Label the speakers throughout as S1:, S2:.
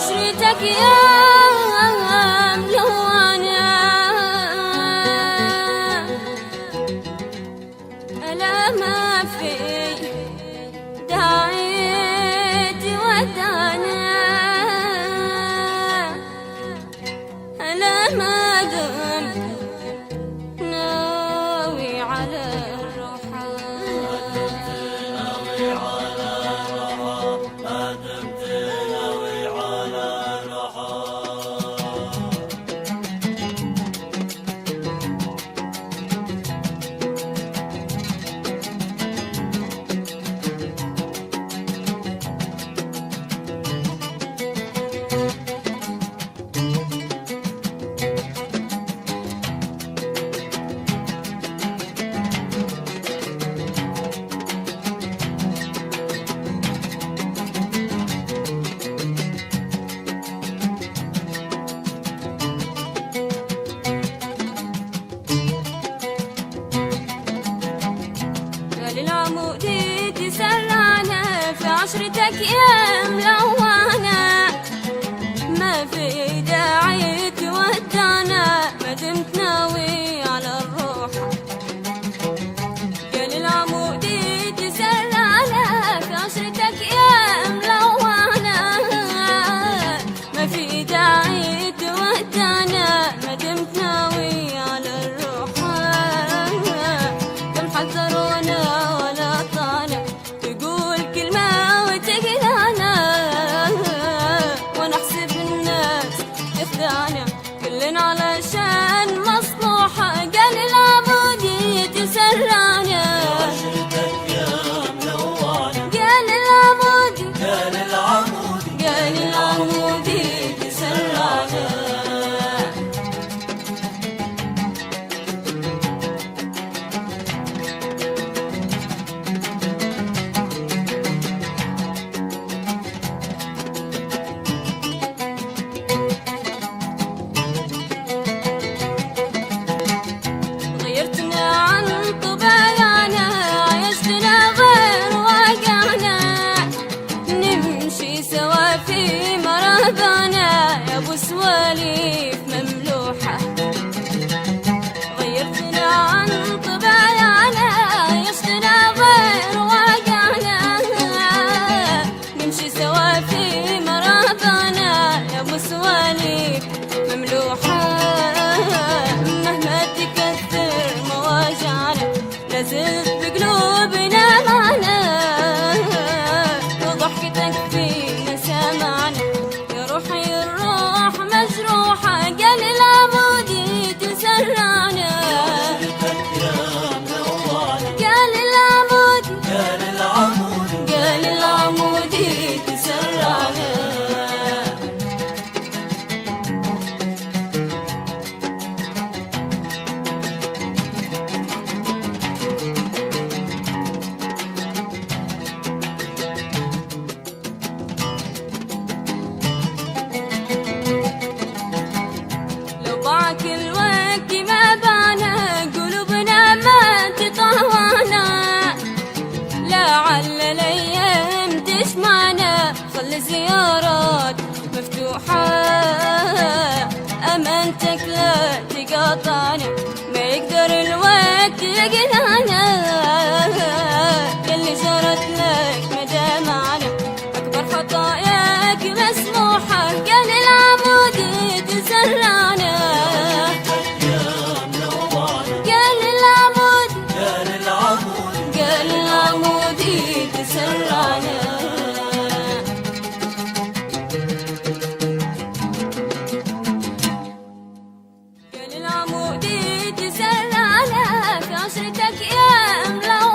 S1: عشرتك يا ملونة ألا ما في داعي تودعنا ألا ما دمت ناوي على العمودي تسرعنا في عشرتك يا ملونة ما في داعي تودعنا ما دمت ناوي على الروح. قال العمودي تسرعنا في عشرتك يا ملونة ما في داعي تودعنا ما دمت ناوي على الروح. كم حذرونا كلنا علشان مصلوحة. قال العمودي تسرعنا
S2: عشرتك يا ملونة.
S1: قال العمودي
S2: قال العمودي
S1: تسرعنا. سواليف مملوحة غيرتنا عن طباعنا عيشتنا غير واقعنا نمشي سوا في مرابانا يا ابو سواليف مملوحة. مهما تكثر مواجعنا لازلت بقلوبنا معنا وضحكتك فينا سامعنا يا روحي مجروحة. قال العمودي تسرعنا
S2: عشرتك يا ملونة.
S1: قال العمودي تسرعنا. كل وقت ما بانا قلوبنا ما تطهوانا لعل الايام تجمعنا. خلي الزيارات مفتوحة امانتك لا تقاطعنا ما يقدر الوقت يقنعنا. يلي جرت لك مدى معنا اكبر خطاياك مسموحة. قال العمودي تسرعنا تسرعنا. قال العمودي تسرعنا في عشرتك يا ملونة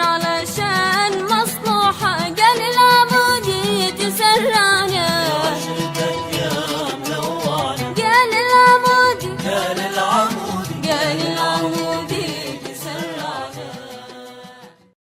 S1: علشان مصلوحة